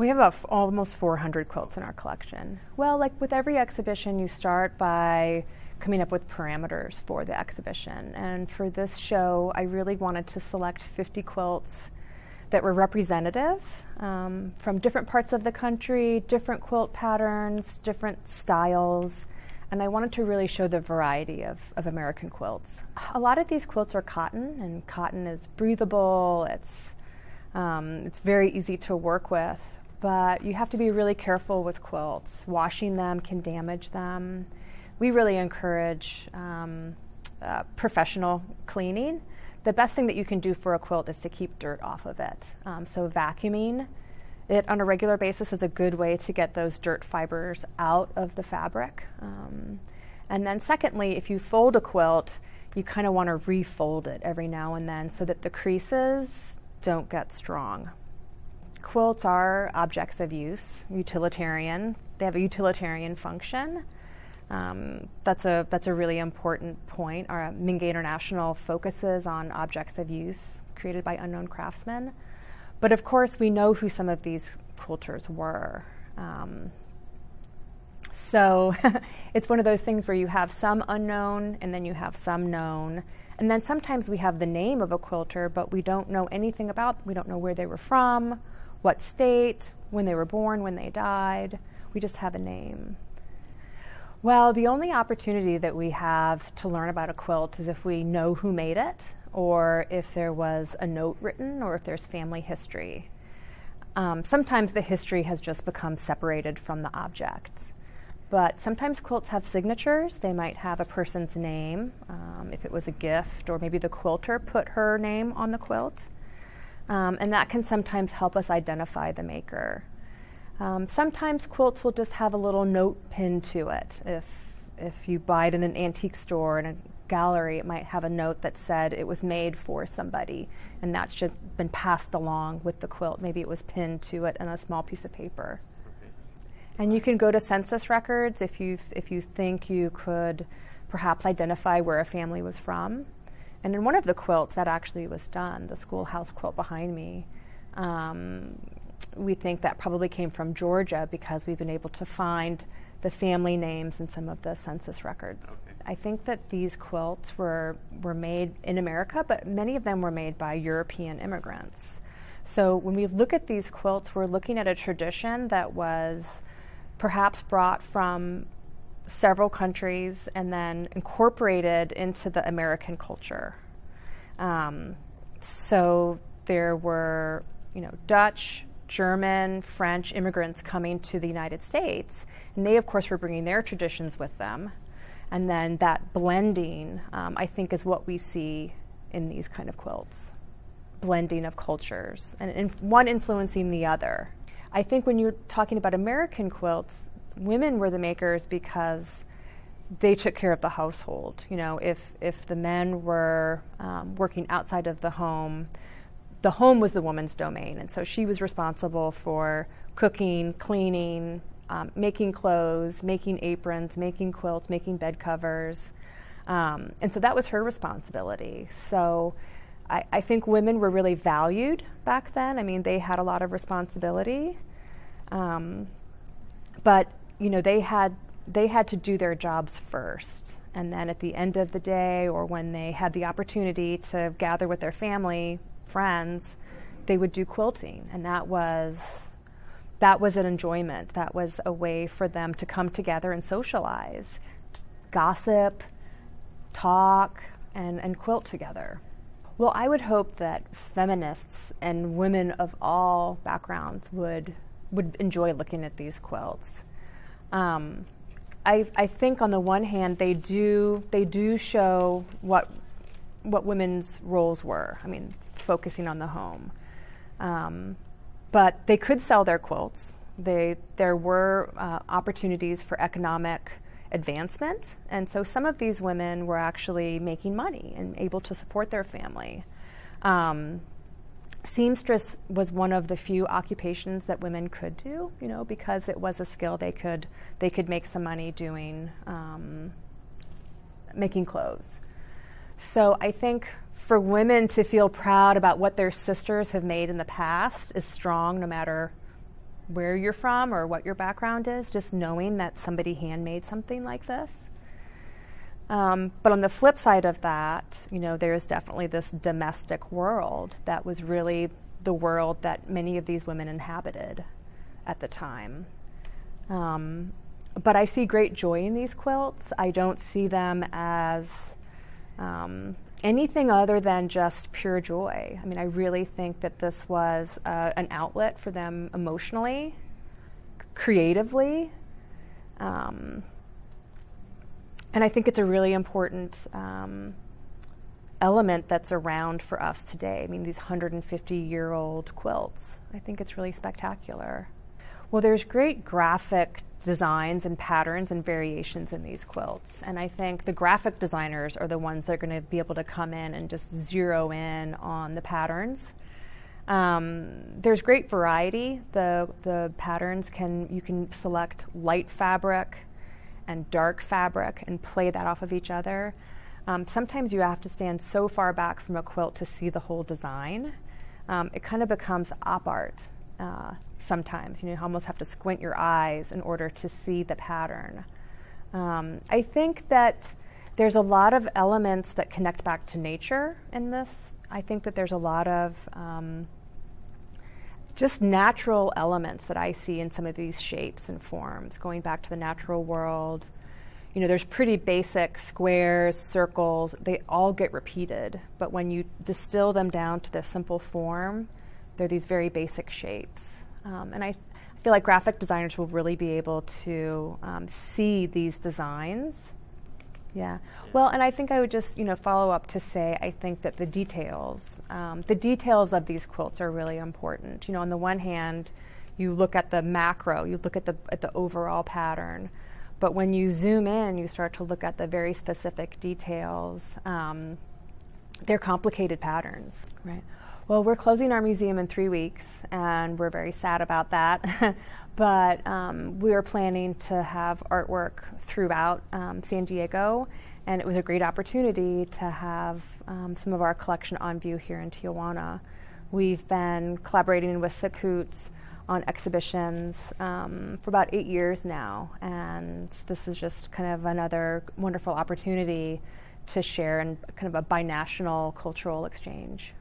We have about almost 400 quilts in our collection. Well, like with every exhibition, you start by coming up with parameters for the exhibition. And for this show, I really wanted to select 50 quilts that were representative from different parts of the country, different quilt patterns, different styles. And I wanted to really show the variety of American quilts. A lot of these quilts are cotton, and cotton is breathable. It's very easy to work with, but you have to be really careful with quilts. Washing them can damage them. We really encourage professional cleaning. The best thing that you can do for a quilt is to keep dirt off of it. So vacuuming it on a regular basis is a good way to get those dirt fibers out of the fabric. And then secondly, if you fold a quilt, you kind of want to refold it every now and then so that the creases don't get strong. Quilts are objects of use, utilitarian. They have a utilitarian function. That's a really important point. Our Minge International focuses on objects of use created by unknown craftsmen. But of course, we know who some of these quilters were. So it's one of those things where you have some unknown and then you have some known. And then sometimes we have the name of a quilter, but we don't know anything about, we don't know where they were from, what state, when they were born, when they died. We just have a name. Well, the only opportunity that we have to learn about a quilt is if we know who made it, or if there was a note written, or if there's family history. Sometimes the history has just become separated from the object. But sometimes quilts have signatures. They might have a person's name, if it was a gift, or maybe the quilter put her name on the quilt. And that can sometimes help us identify the maker. Sometimes quilts will just have a little note pinned to it. If you buy it in an antique store, in a gallery, it might have a note that said it was made for somebody, and that's just been passed along with the quilt. Maybe it was pinned to it on a small piece of paper. Okay. And you can go to census records if you think you could perhaps identify where a family was from. And in one of the quilts that actually was done, the schoolhouse quilt behind me, we think that probably came from Georgia because we've been able to find the family names in some of the census records. Okay. I think that these quilts were made in America, but many of them were made by European immigrants. So when we look at these quilts, we're looking at a tradition that was perhaps brought from several countries and then incorporated into the American culture. So there were, Dutch, German, French immigrants coming to the United States, and they, of course, were bringing their traditions with them. And then that blending, I think, is what we see in these kind of quilts. Blending of cultures, and one influencing the other. I think when you're talking about American quilts, women were the makers because they took care of the household. If the men were working outside of the home was the woman's domain, and so she was responsible for cooking, cleaning, making clothes, making aprons, making quilts, making bed covers, and so that was her responsibility. So I think women were really valued back then. I mean, they had a lot of responsibility, but they had to do their jobs first, and then at the end of the day, or when they had the opportunity to gather with their family, friends, they would do quilting, and that was an enjoyment. That was a way for them to come together and socialize, gossip, talk, and quilt together. Well, I would hope that feminists and women of all backgrounds would enjoy looking at these quilts. I think on the one hand they do show what women's roles were. I mean, focusing on the home. But they could sell their quilts. There were opportunities for economic advancement, and so some of these women were actually making money and able to support their family. Seamstress was one of the few occupations that women could do, because it was a skill they could make some money doing, making clothes. So I think for women to feel proud about what their sisters have made in the past is strong, no matter where you're from or what your background is, just knowing that somebody handmade something like this. But on the flip side of that, there's definitely this domestic world that was really the world that many of these women inhabited at the time. But I see great joy in these quilts. I don't see them as anything other than just pure joy. I mean, I really think that this was an outlet for them emotionally, creatively. And I think it's a really important element that's around for us today. I mean, these 150-year-old quilts, I think it's really spectacular. Well, there's great graphic designs and patterns and variations in these quilts. And I think the graphic designers are the ones that are going to be able to come in and just zero in on the patterns. There's great variety. The patterns you can select light fabric and dark fabric and play that off of each other. Sometimes you have to stand so far back from a quilt to see the whole design. It kind of becomes op art sometimes. You almost have to squint your eyes in order to see the pattern. I think that there's a lot of elements that connect back to nature in this. I think that there's a lot of just natural elements that I see in some of these shapes and forms, going back to the natural world. There's pretty basic squares, circles, they all get repeated, but when you distill them down to their simple form, they're these very basic shapes. And I feel like graphic designers will really be able to see these designs. Yeah. Well, and I think I would just, follow up to say, I think that the details of these quilts are really important. On the one hand, you look at the macro, you look at the overall pattern, but when you zoom in, you start to look at the very specific details. They're complicated patterns, right? Well, we're closing our museum in 3 weeks, and we're very sad about that. But we are planning to have artwork throughout San Diego, and it was a great opportunity to have some of our collection on view here in Tijuana. We've been collaborating with Quilts on exhibitions for about 8 years now, and this is just kind of another wonderful opportunity to share in kind of a binational cultural exchange.